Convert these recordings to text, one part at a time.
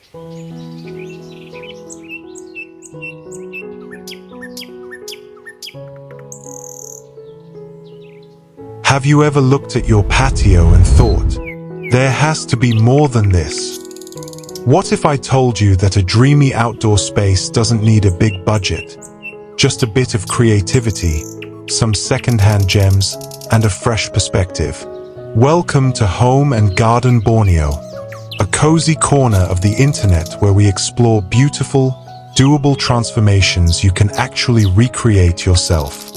Have you ever looked at your patio and thought, there has to be more than this? What if I told you that a dreamy outdoor space doesn't need a big budget? Just a bit of creativity, some second-hand gems, and a fresh perspective. Welcome to Home and Garden Borneo, a cozy corner of the internet where we explore beautiful, doable transformations you can actually recreate yourself.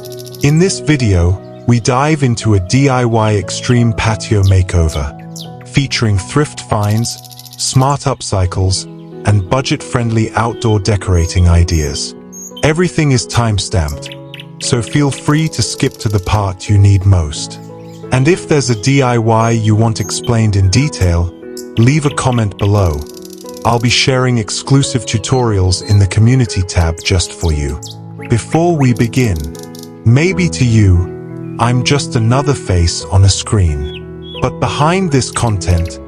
In this video, we dive into a DIY extreme patio makeover, featuring thrift finds, smart upcycles, and budget-friendly outdoor decorating ideas. Everything is time-stamped, so feel free to skip to the part you need most. And if there's a DIY you want explained in detail, leave a comment below. I'll be sharing exclusive tutorials in the community tab just for you. Before we begin, maybe to you, I'm just another face on a screen. But behind this content,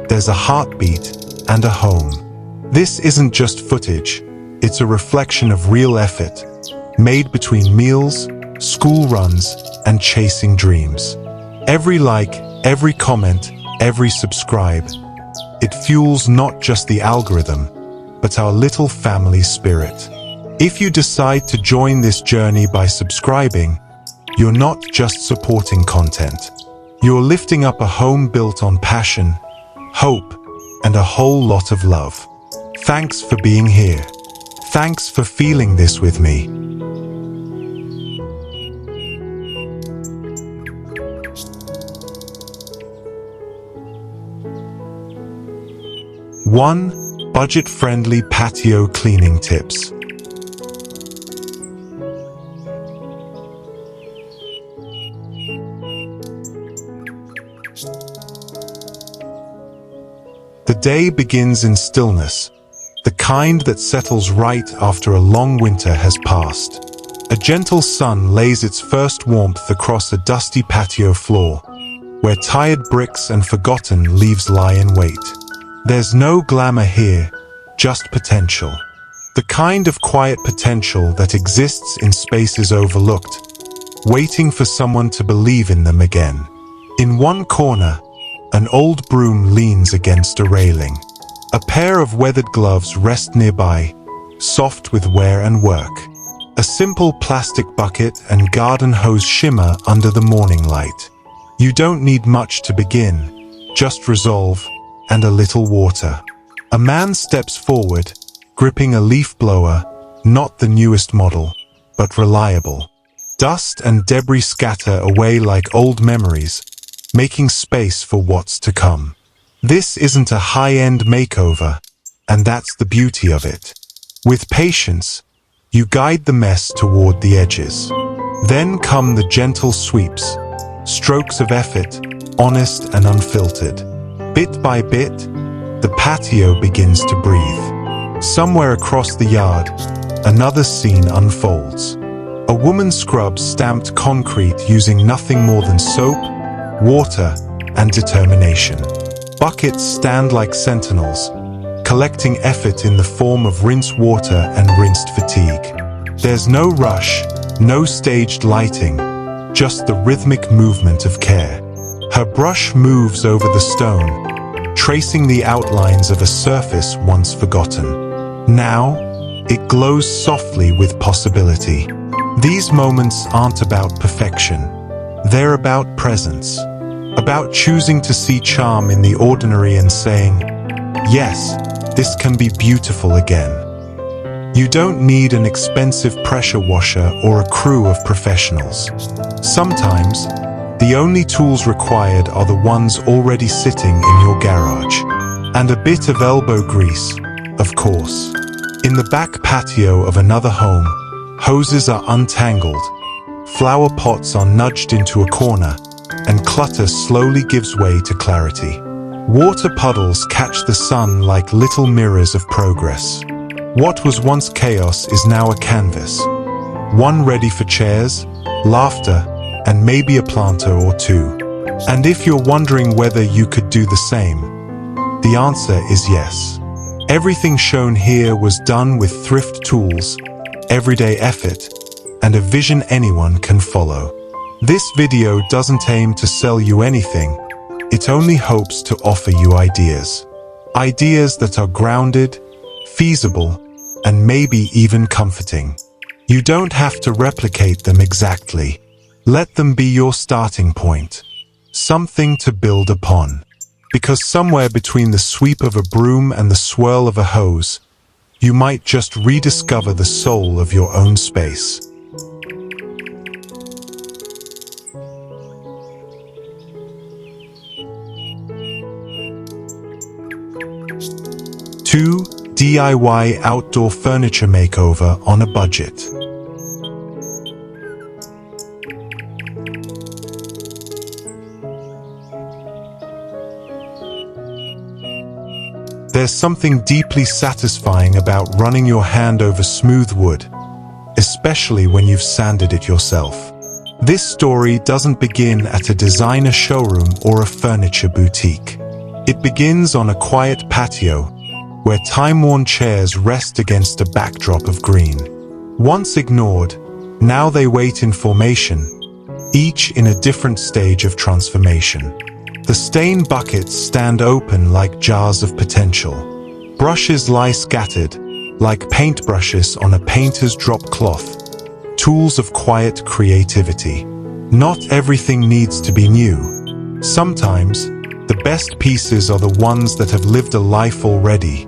there's a heartbeat and a home. This isn't just footage, it's a reflection of real effort, made between meals, school runs, and chasing dreams. Every like, every comment, every subscribe, it fuels not just the algorithm, but our little family spirit. If you decide to join this journey by subscribing, you're not just supporting content. You're lifting up a home built on passion, hope, and a whole lot of love. Thanks for being here. Thanks for feeling this with me. One, budget-friendly patio cleaning tips. The day begins in stillness, the kind that settles right after a long winter has passed. A gentle sun lays its first warmth across a dusty patio floor, where tired bricks and forgotten leaves lie in wait. There's no glamour here, just potential. The kind of quiet potential that exists in spaces overlooked, waiting for someone to believe in them again. In one corner, an old broom leans against a railing. A pair of weathered gloves rest nearby, soft with wear and work. A simple plastic bucket and garden hose shimmer under the morning light. You don't need much to begin, just resolve and a little water. A man steps forward, gripping a leaf blower, not the newest model, but reliable. Dust and debris scatter away like old memories, making space for what's to come. This isn't a high-end makeover, and that's the beauty of it. With patience, you guide the mess toward the edges. Then come the gentle sweeps, strokes of effort, honest and unfiltered. Bit by bit, the patio begins to breathe. Somewhere across the yard, another scene unfolds. A woman scrubs stamped concrete using nothing more than soap, water, and determination. Buckets stand like sentinels, collecting effort in the form of rinsed water and rinsed fatigue. There's no rush, no staged lighting, just the rhythmic movement of care. Her brush moves over the stone, tracing the outlines of a surface once forgotten. Now, it glows softly with possibility. These moments aren't about perfection. They're about presence. About choosing to see charm in the ordinary and saying, yes, this can be beautiful again. You don't need an expensive pressure washer or a crew of professionals. Sometimes, the only tools required are the ones already sitting in your garage. And a bit of elbow grease, of course. In the back patio of another home, hoses are untangled, flower pots are nudged into a corner, and clutter slowly gives way to clarity. Water puddles catch the sun like little mirrors of progress. What was once chaos is now a canvas. One ready for chairs, laughter, and maybe a planter or two. And if you're wondering whether you could do the same, the answer is yes. Everything shown here was done with thrift tools, everyday effort, and a vision anyone can follow. This video doesn't aim to sell you anything. It only hopes to offer you ideas. Ideas that are grounded, feasible, and maybe even comforting. You don't have to replicate them exactly. Let them be your starting point. Something to build upon. Because somewhere between the sweep of a broom and the swirl of a hose, you might just rediscover the soul of your own space. Two, DIY outdoor furniture makeover on a budget. There's something deeply satisfying about running your hand over smooth wood, especially when you've sanded it yourself. This story doesn't begin at a designer showroom or a furniture boutique. It begins on a quiet patio, where time-worn chairs rest against a backdrop of green. Once ignored, now they wait in formation, each in a different stage of transformation. The stain buckets stand open like jars of potential. Brushes lie scattered, like paintbrushes on a painter's drop cloth. Tools of quiet creativity. Not everything needs to be new. Sometimes, the best pieces are the ones that have lived a life already.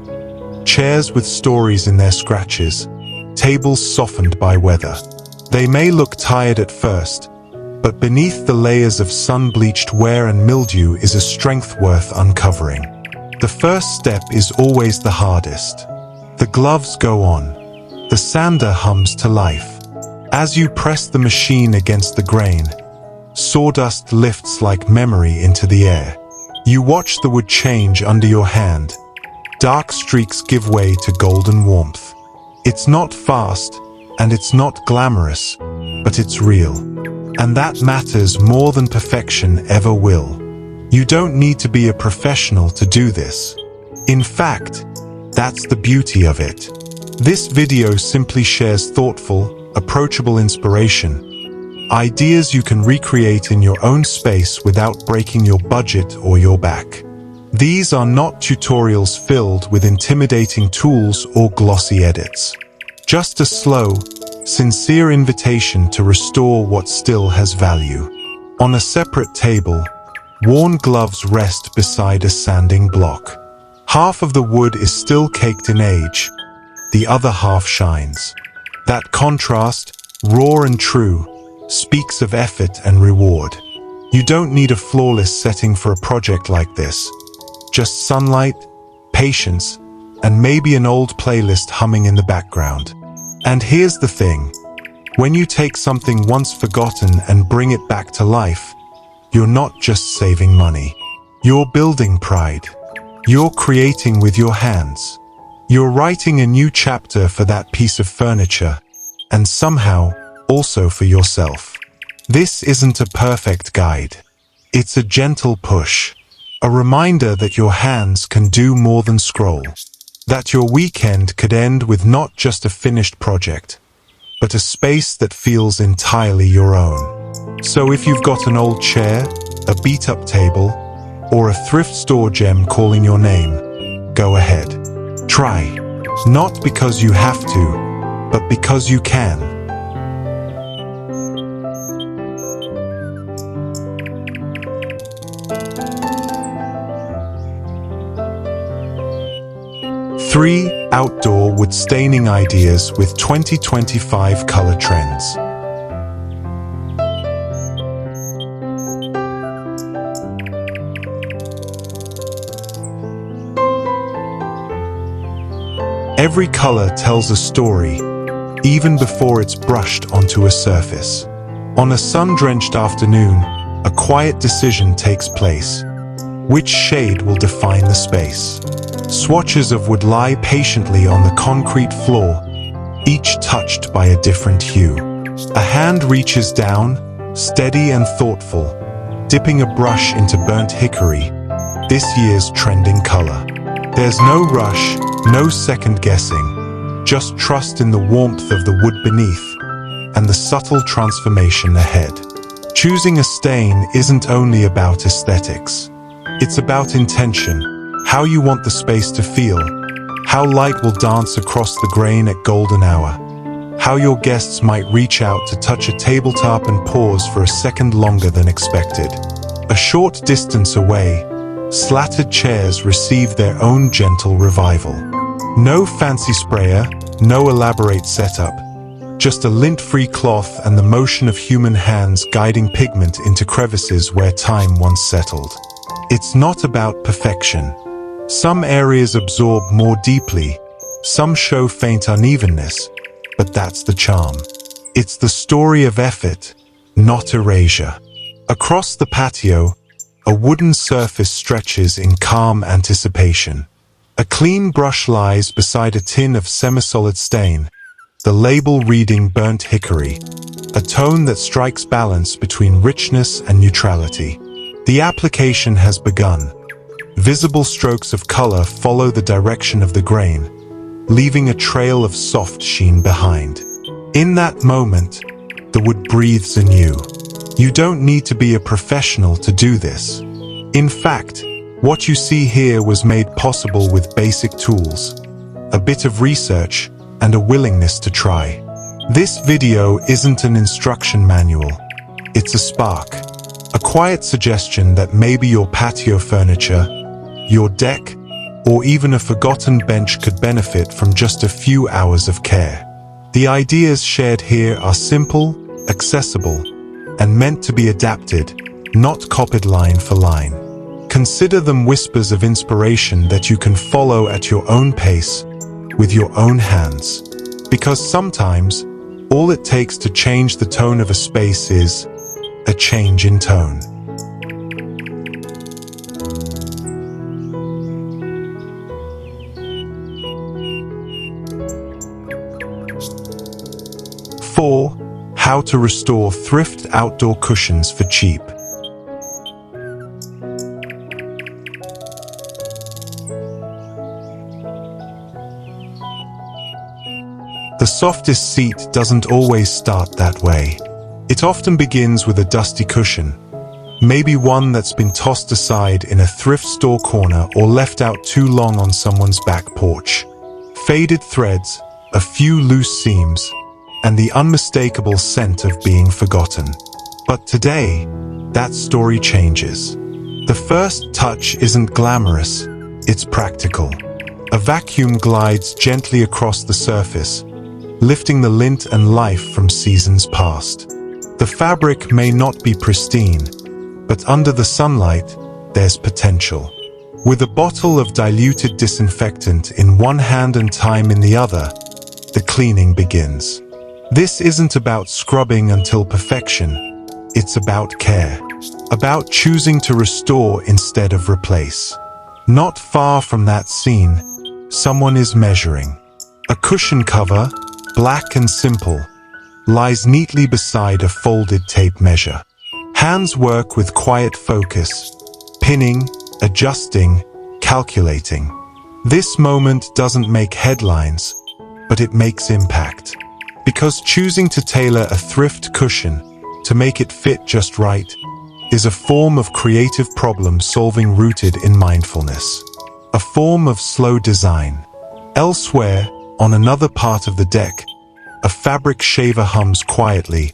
Chairs with stories in their scratches, tables softened by weather. They may look tired at first, but beneath the layers of sun-bleached wear and mildew is a strength worth uncovering. The first step is always the hardest. The gloves go on. The sander hums to life. As you press the machine against the grain, sawdust lifts like memory into the air. You watch the wood change under your hand. Dark streaks give way to golden warmth. It's not fast, and it's not glamorous, but it's real. And that matters more than perfection ever will. You don't need to be a professional to do this. In fact, that's the beauty of it. This video simply shares thoughtful, approachable inspiration. Ideas you can recreate in your own space without breaking your budget or your back. These are not tutorials filled with intimidating tools or glossy edits. Just a slow, sincere invitation to restore what still has value. On a separate table, worn gloves rest beside a sanding block. Half of the wood is still caked in age, the other half shines. That contrast, raw and true, speaks of effort and reward. You don't need a flawless setting for a project like this. Just sunlight, patience, and maybe an old playlist humming in the background. And here's the thing. When you take something once forgotten and bring it back to life, you're not just saving money. You're building pride. You're creating with your hands. You're writing a new chapter for that piece of furniture, and somehow also for yourself. This isn't a perfect guide. It's a gentle push. A reminder that your hands can do more than scroll. That your weekend could end with not just a finished project, but a space that feels entirely your own. So if you've got an old chair, a beat-up table, or a thrift store gem calling your name, go ahead. Try. Not because you have to, but because you can. Three, outdoor wood staining ideas with 2025 color trends. Every color tells a story, even before it's brushed onto a surface. On a sun-drenched afternoon, a quiet decision takes place. Which shade will define the space? Swatches of wood lie patiently on the concrete floor, each touched by a different hue. A hand reaches down, steady and thoughtful, dipping a brush into burnt hickory, this year's trending color. There's no rush, No second guessing, just trust in the warmth of the wood beneath and the subtle transformation ahead. Choosing a stain isn't only about aesthetics. It's about intention, how you want the space to feel, how light will dance across the grain at golden hour, how your guests might reach out to touch a tabletop and pause for a second longer than expected. A short distance away, slatted chairs receive their own gentle revival. No fancy sprayer, no elaborate setup, just a lint-free cloth and the motion of human hands guiding pigment into crevices where time once settled. It's not about perfection. Some areas absorb more deeply, some show faint unevenness, but that's the charm. It's the story of effort, not erasure. Across the patio, a wooden surface stretches in calm anticipation. A clean brush lies beside a tin of semi-solid stain, the label reading burnt hickory, a tone that strikes balance between richness and neutrality. The application has begun. Visible strokes of color follow the direction of the grain, leaving a trail of soft sheen behind. In that moment, the wood breathes anew. You don't need to be a professional to do this. In fact, what you see here was made possible with basic tools, a bit of research, and a willingness to try. This video isn't an instruction manual. It's a spark, a quiet suggestion that maybe your patio furniture, your deck, or even a forgotten bench could benefit from just a few hours of care. The ideas shared here are simple, accessible, and meant to be adapted, not copied line for line. Consider them whispers of inspiration that you can follow at your own pace, with your own hands. Because sometimes, all it takes to change the tone of a space is a change in tone. Four, how to restore thrift outdoor cushions for cheap. The softest seat doesn't always start that way. It often begins with a dusty cushion, maybe one that's been tossed aside in a thrift store corner or left out too long on someone's back porch. Faded threads, a few loose seams, and the unmistakable scent of being forgotten. But today, that story changes. The first touch isn't glamorous, it's practical. A vacuum glides gently across the surface, lifting the lint and life from seasons past. The fabric may not be pristine, but under the sunlight, there's potential. With a bottle of diluted disinfectant in one hand and time in the other, the cleaning begins. This isn't about scrubbing until perfection. It's about care. About choosing to restore instead of replace. Not far from that scene, someone is measuring. A cushion cover, black and simple, lies neatly beside a folded tape measure. Hands work with quiet focus, pinning, adjusting, calculating. This moment doesn't make headlines, but it makes impact. Because choosing to tailor a thrift cushion to make it fit just right is a form of creative problem solving rooted in mindfulness. A form of slow design. Elsewhere, on another part of the deck, a fabric shaver hums quietly,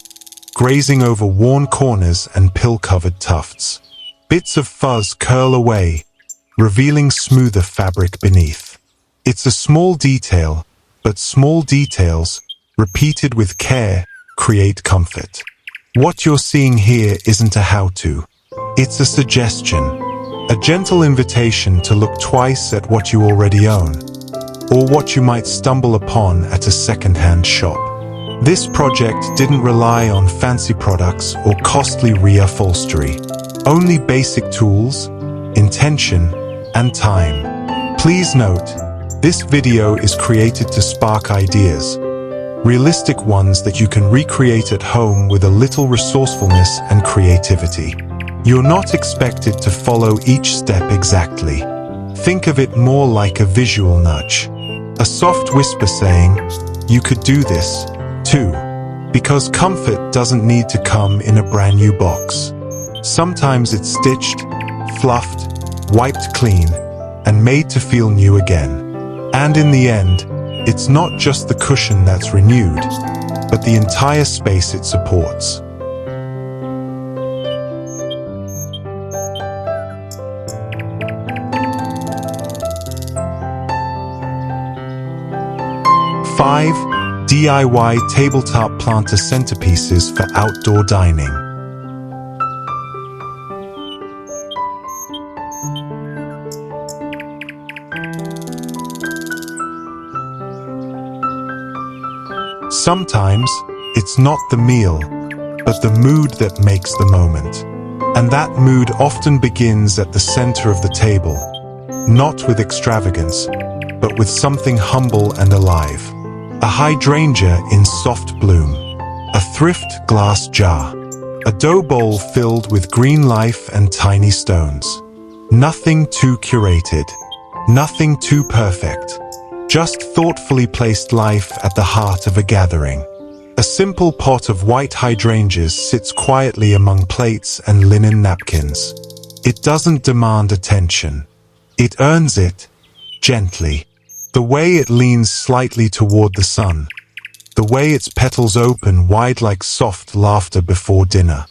grazing over worn corners and pill-covered tufts. Bits of fuzz curl away, revealing smoother fabric beneath. It's a small detail, but small details, repeated with care, create comfort. What you're seeing here isn't a how-to. It's a suggestion, a gentle invitation to look twice at what you already own, or what you might stumble upon at a second-hand shop. This project didn't rely on fancy products or costly reupholstery. Only basic tools, intention, and time. Please note, this video is created to spark ideas, realistic ones that you can recreate at home with a little resourcefulness and creativity. You're not expected to follow each step exactly. Think of it more like a visual nudge. A soft whisper saying, "You could do this, too." Because comfort doesn't need to come in a brand new box. Sometimes it's stitched, fluffed, wiped clean, and made to feel new again. And in the end, it's not just the cushion that's renewed, but the entire space it supports. Five DIY tabletop planter centerpieces for outdoor dining. Sometimes, it's not the meal, but the mood that makes the moment. And that mood often begins at the center of the table, not with extravagance, but with something humble and alive. A hydrangea in soft bloom, a thrift glass jar, a dough bowl filled with green life and tiny stones. Nothing too curated, nothing too perfect. Just thoughtfully placed life at the heart of a gathering. A simple pot of white hydrangeas sits quietly among plates and linen napkins. It doesn't demand attention. It earns it, gently. The way it leans slightly toward the sun. The way its petals open wide like soft laughter before dinner.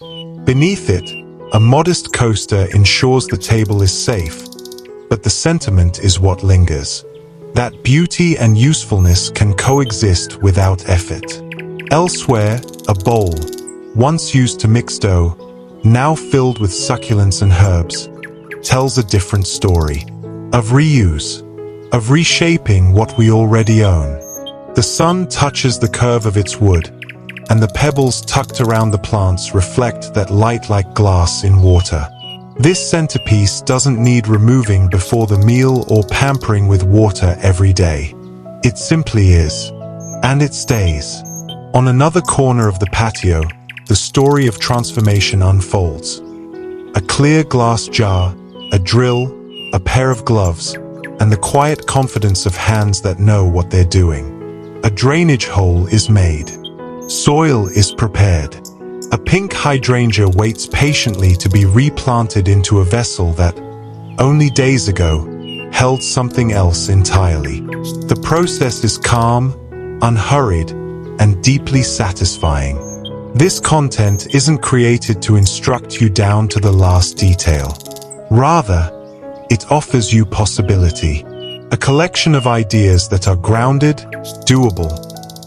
Beneath it, a modest coaster ensures the table is safe, but the sentiment is what lingers. That beauty and usefulness can coexist without effort. Elsewhere, a bowl, once used to mix dough, now filled with succulents and herbs, tells a different story. Of reuse, of reshaping what we already own. The sun touches the curve of its wood, and the pebbles tucked around the plants reflect that light like glass in water. This centerpiece doesn't need removing before the meal or pampering with water every day. It simply is. And it stays. On another corner of the patio, the story of transformation unfolds. A clear glass jar, a drill, a pair of gloves, and the quiet confidence of hands that know what they're doing. A drainage hole is made. Soil is prepared. A pink hydrangea waits patiently to be replanted into a vessel that, only days ago, held something else entirely. The process is calm, unhurried, and deeply satisfying. This content isn't created to instruct you down to the last detail. Rather, it offers you possibility. A collection of ideas that are grounded, doable,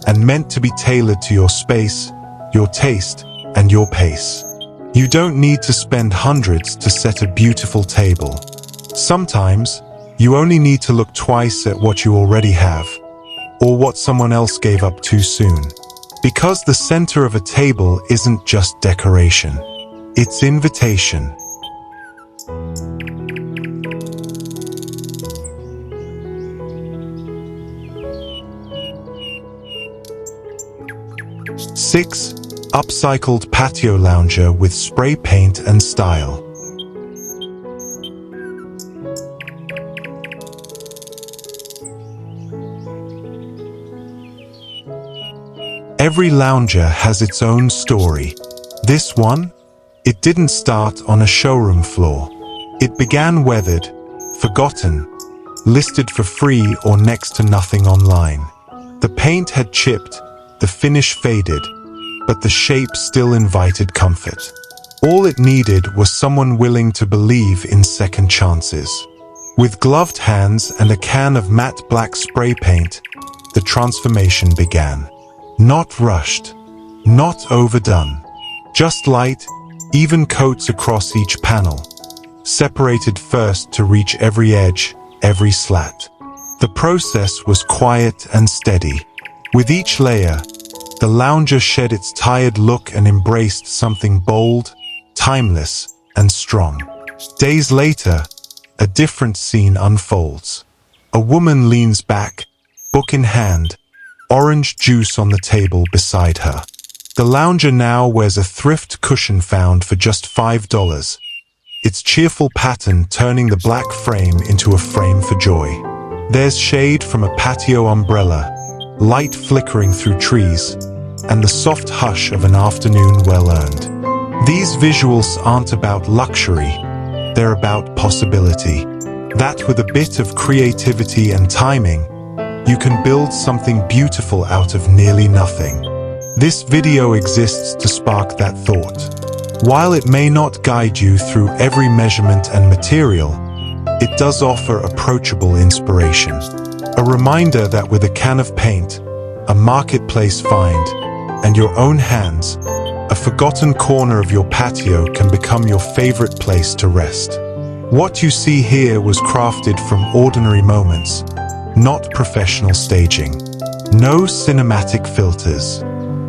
and meant to be tailored to your space, your taste, and your pace. You don't need to spend hundreds to set a beautiful table. Sometimes, you only need to look twice at what you already have, or what someone else gave up too soon. Because the center of a table isn't just decoration. It's invitation. Six, upcycled patio lounger with spray paint and style. Every lounger has its own story. This one, it didn't start on a showroom floor. It began weathered, forgotten, listed for free or next to nothing online. The paint had chipped, the finish faded, but the shape still invited comfort. All it needed was someone willing to believe in second chances. With gloved hands and a can of matte black spray paint, the transformation began. Not rushed, not overdone. Just light, even coats across each panel, separated first to reach every edge, every slat. The process was quiet and steady. With each layer, the lounger shed its tired look and embraced something bold, timeless, and strong. Days later, a different scene unfolds. A woman leans back, book in hand, orange juice on the table beside her. The lounger now wears a thrift cushion found for just $5, its cheerful pattern turning the black frame into a frame for joy. There's shade from a patio umbrella, light flickering through trees, and the soft hush of an afternoon well-earned. These visuals aren't about luxury, they're about possibility. That with a bit of creativity and timing, you can build something beautiful out of nearly nothing. This video exists to spark that thought. While it may not guide you through every measurement and material, it does offer approachable inspiration. A reminder that with a can of paint, a marketplace find, and your own hands, a forgotten corner of your patio can become your favorite place to rest. What you see here was crafted from ordinary moments, not professional staging. No cinematic filters,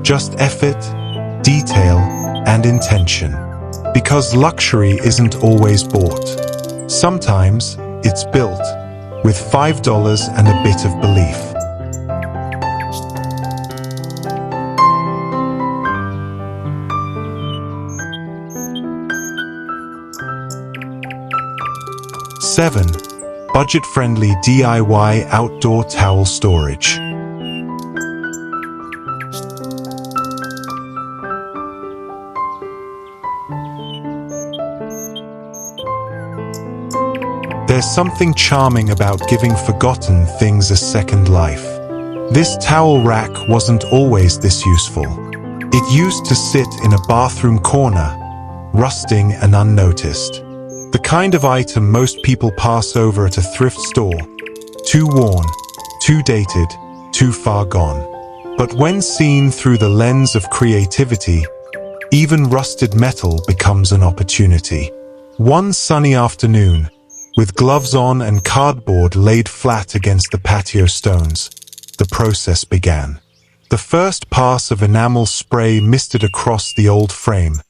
just effort, detail, and intention. Because luxury isn't always bought. Sometimes it's built with $5 and a bit of belief. Seven, budget-friendly DIY outdoor towel storage. There's something charming about giving forgotten things a second life. This towel rack wasn't always this useful. It used to sit in a bathroom corner, rusting and unnoticed. The kind of item most people pass over at a thrift store. Too worn, too dated, too far gone. But when seen through the lens of creativity, even rusted metal becomes an opportunity. One sunny afternoon, with gloves on and cardboard laid flat against the patio stones, the process began. The first pass of enamel spray misted across the old frame,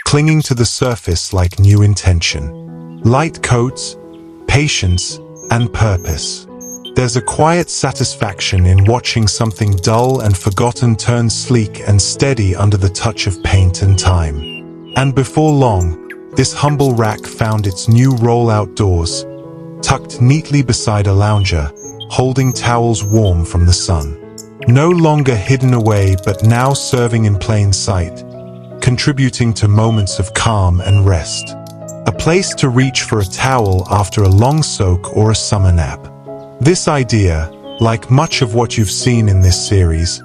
clinging to the surface like new intention. Light coats, patience, and purpose. There's a quiet satisfaction in watching something dull and forgotten turn sleek and steady under the touch of paint and time. And before long, this humble rack found its new role outdoors, tucked neatly beside a lounger, holding towels warm from the sun. No longer hidden away but now serving in plain sight, contributing to moments of calm and rest. A place to reach for a towel after a long soak or a summer nap. This idea, like much of what you've seen in this series,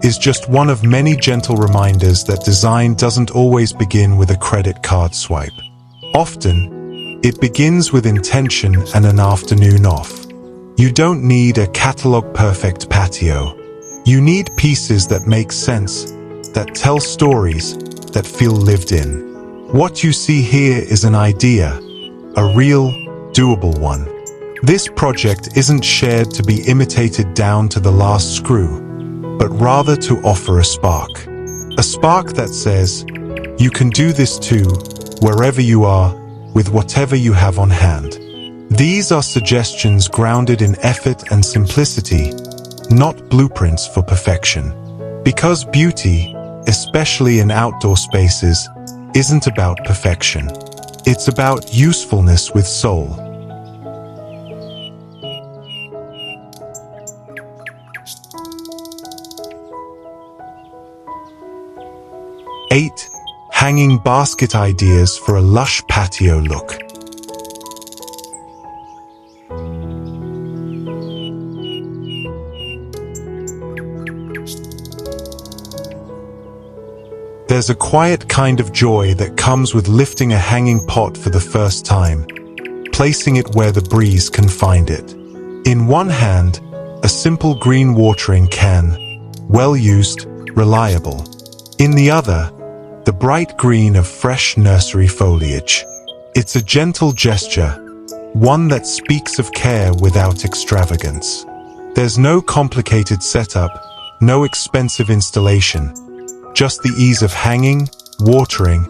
is just one of many gentle reminders that design doesn't always begin with a credit card swipe. Often, it begins with intention and an afternoon off. You don't need a catalog-perfect patio. You need pieces that make sense, that tell stories, that feel lived in. What you see here is an idea, a real, doable one. This project isn't shared to be imitated down to the last screw, but rather to offer a spark. A spark that says, you can do this too, wherever you are, with whatever you have on hand. These are suggestions grounded in effort and simplicity, not blueprints for perfection. Because beauty, especially in outdoor spaces, isn't about perfection. It's about usefulness with soul. Eight, hanging basket ideas for a lush patio look. There's a quiet kind of joy that comes with lifting a hanging pot for the first time, placing it where the breeze can find it. In one hand, a simple green watering can, well used, reliable. In the other, the bright green of fresh nursery foliage. It's a gentle gesture, one that speaks of care without extravagance. There's no complicated setup, no expensive installation. Just the ease of hanging, watering,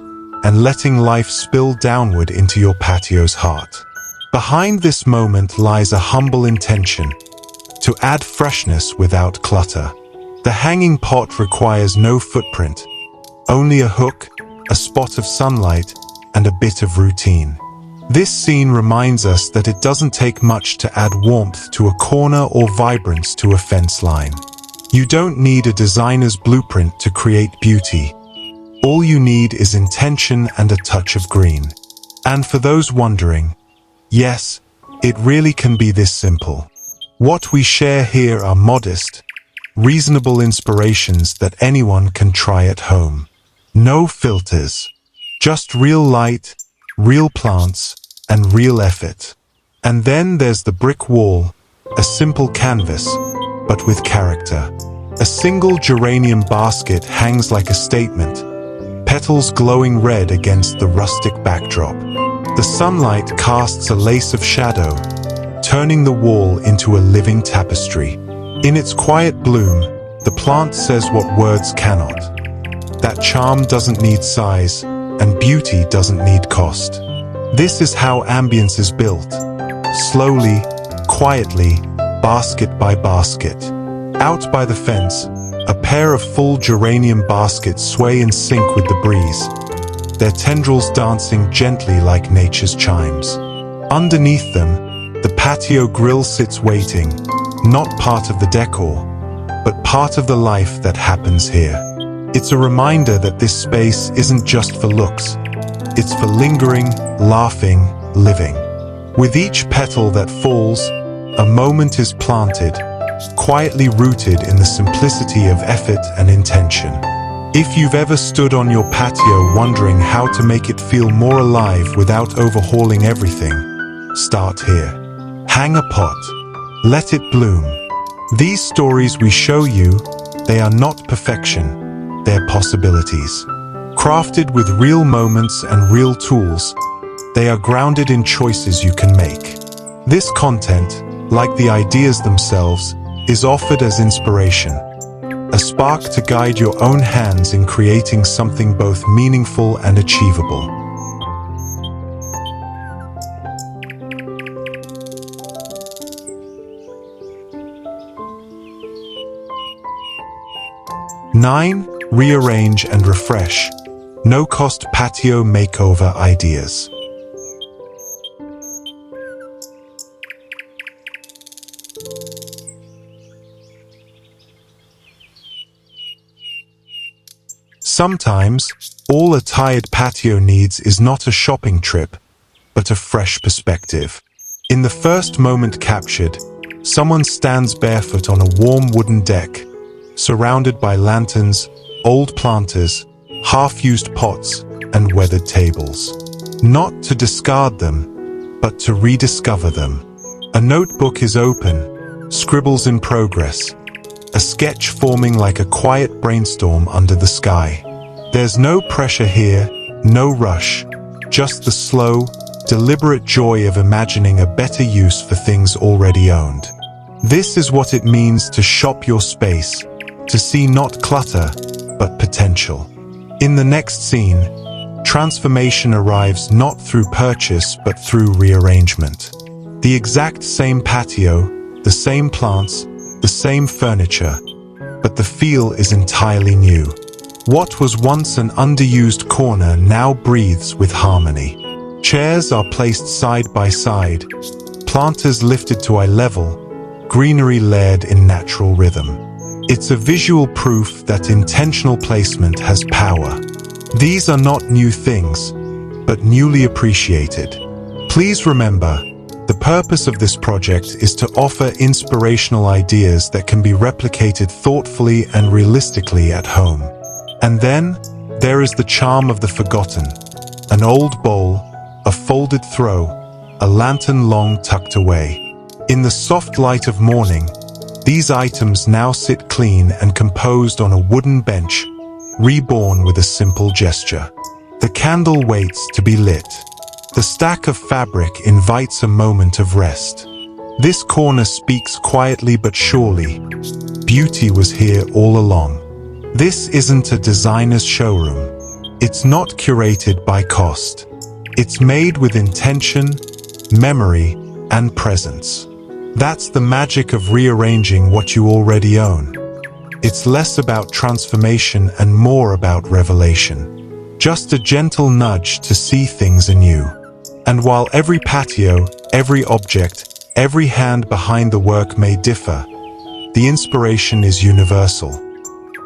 and letting life spill downward into your patio's heart. Behind this moment lies a humble intention, to add freshness without clutter. The hanging pot requires no footprint, only a hook, a spot of sunlight, and a bit of routine. This scene reminds us that it doesn't take much to add warmth to a corner or vibrance to a fence line. You don't need a designer's blueprint to create beauty. All you need is intention and a touch of green. And for those wondering, yes, it really can be this simple. What we share here are modest, reasonable inspirations that anyone can try at home. No filters, just real light, real plants, and real effort. And then there's the brick wall, a simple canvas, but with character. A single geranium basket hangs like a statement, petals glowing red against the rustic backdrop. The sunlight casts a lace of shadow, turning the wall into a living tapestry. In its quiet bloom, the plant says what words cannot. That charm doesn't need size, and beauty doesn't need cost. This is how ambience is built. Slowly, quietly, basket by basket. Out by the fence, a pair of full geranium baskets sway in sync with the breeze, their tendrils dancing gently like nature's chimes. Underneath them, the patio grill sits waiting, not part of the decor, but part of the life that happens here. It's a reminder that this space isn't just for looks. It's for lingering, laughing, living. With each petal that falls, a moment is planted, quietly rooted in the simplicity of effort and intention. If you've ever stood on your patio wondering how to make it feel more alive without overhauling everything, start here. Hang a pot. Let it bloom. These stories we show you, they are not perfection, they're possibilities. Crafted with real moments and real tools, they are grounded in choices you can make. This content, like the ideas themselves, is offered as inspiration, a spark to guide your own hands in creating something both meaningful and achievable. Nine, rearrange and refresh. No-cost patio makeover ideas. Sometimes, all a tired patio needs is not a shopping trip, but a fresh perspective. In the first moment captured, someone stands barefoot on a warm wooden deck, surrounded by lanterns, old planters, half-used pots, and weathered tables. Not to discard them, but to rediscover them. A notebook is open, scribbles in progress, a sketch forming like a quiet brainstorm under the sky. There's no pressure here, no rush, just the slow, deliberate joy of imagining a better use for things already owned. This is what it means to shop your space, to see not clutter, but potential. In the next scene, transformation arrives not through purchase but through rearrangement. The exact same patio, the same plants, the same furniture, but the feel is entirely new. What was once an underused corner now breathes with harmony. Chairs are placed side by side, planters lifted to eye level, greenery layered in natural rhythm. It's a visual proof that intentional placement has power. These are not new things, but newly appreciated. Please remember, the purpose of this project is to offer inspirational ideas that can be replicated thoughtfully and realistically at home. And then, there is the charm of the forgotten. An old bowl, a folded throw, a lantern long tucked away. In the soft light of morning, these items now sit clean and composed on a wooden bench, reborn with a simple gesture. The candle waits to be lit. The stack of fabric invites a moment of rest. This corner speaks quietly but surely. Beauty was here all along. This isn't a designer's showroom. It's not curated by cost. It's made with intention, memory, and presence. That's the magic of rearranging what you already own. It's less about transformation and more about revelation. Just a gentle nudge to see things anew. And while every patio, every object, every hand behind the work may differ, the inspiration is universal.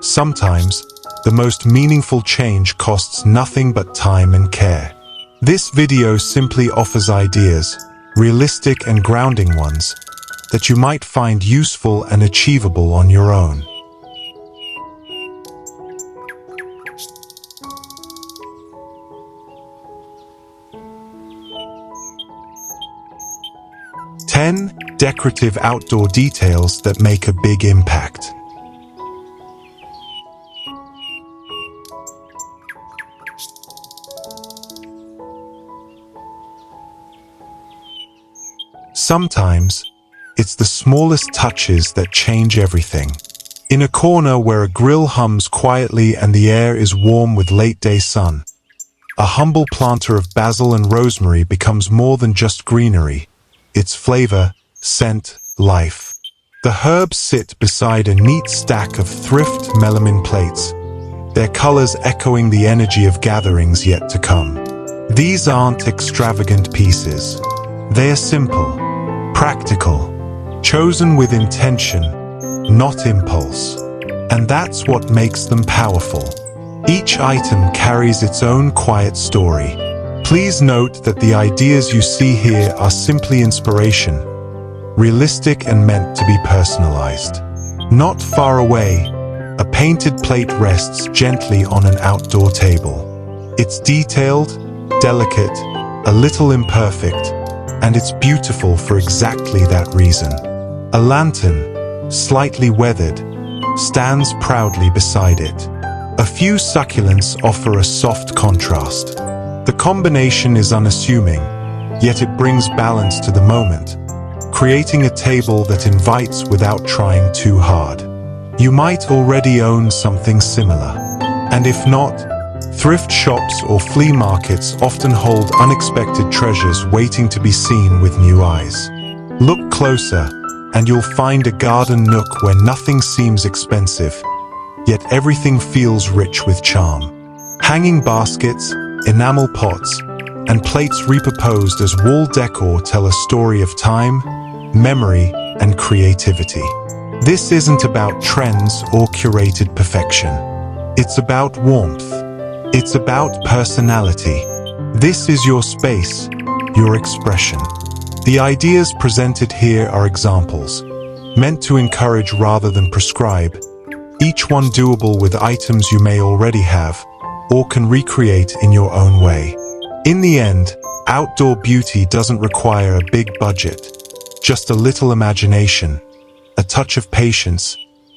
Sometimes, the most meaningful change costs nothing but time and care. This video simply offers ideas, realistic and grounding ones, that you might find useful and achievable on your own. Ten decorative outdoor details that make a big impact. Sometimes, it's the smallest touches that change everything. In a corner where a grill hums quietly and the air is warm with late-day sun, a humble planter of basil and rosemary becomes more than just greenery. It's flavor, scent, life. The herbs sit beside a neat stack of thrift melamine plates, their colors echoing the energy of gatherings yet to come. These aren't extravagant pieces. They are simple, practical, chosen with intention, not impulse. And that's what makes them powerful. Each item carries its own quiet story. Please note that the ideas you see here are simply inspiration, realistic and meant to be personalized. Not far away, a painted plate rests gently on an outdoor table. It's detailed, delicate, a little imperfect, and it's beautiful for exactly that reason. A lantern, slightly weathered, stands proudly beside it. A few succulents offer a soft contrast. The combination is unassuming, yet it brings balance to the moment, creating a table that invites without trying too hard. You might already own something similar. And if not, thrift shops or flea markets often hold unexpected treasures waiting to be seen with new eyes. Look closer, and you'll find a garden nook where nothing seems expensive, yet everything feels rich with charm. Hanging baskets, enamel pots, and plates repurposed as wall decor tell a story of time, memory, and creativity. This isn't about trends or curated perfection. It's about warmth. It's about personality. This is your space, your expression. The ideas presented here are examples, meant to encourage rather than prescribe, each one doable with items you may already have, or can recreate in your own way. In the end, outdoor beauty doesn't require a big budget, just a little imagination, a touch of patience,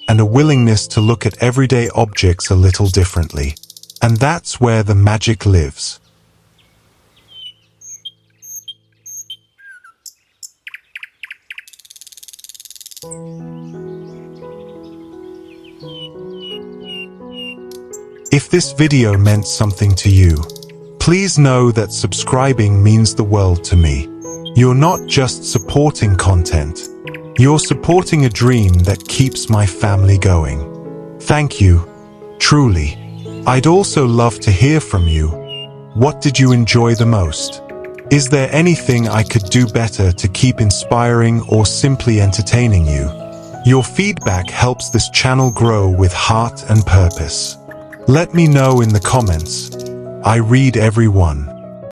and a willingness to look at everyday objects a little differently. And that's where the magic lives. If this video meant something to you, please know that subscribing means the world to me. You're not just supporting content, you're supporting a dream that keeps my family going. Thank you, truly. I'd also love to hear from you. What did you enjoy the most? Is there anything I could do better to keep inspiring or simply entertaining you? Your feedback helps this channel grow with heart and purpose. Let me know in the comments. I read every one.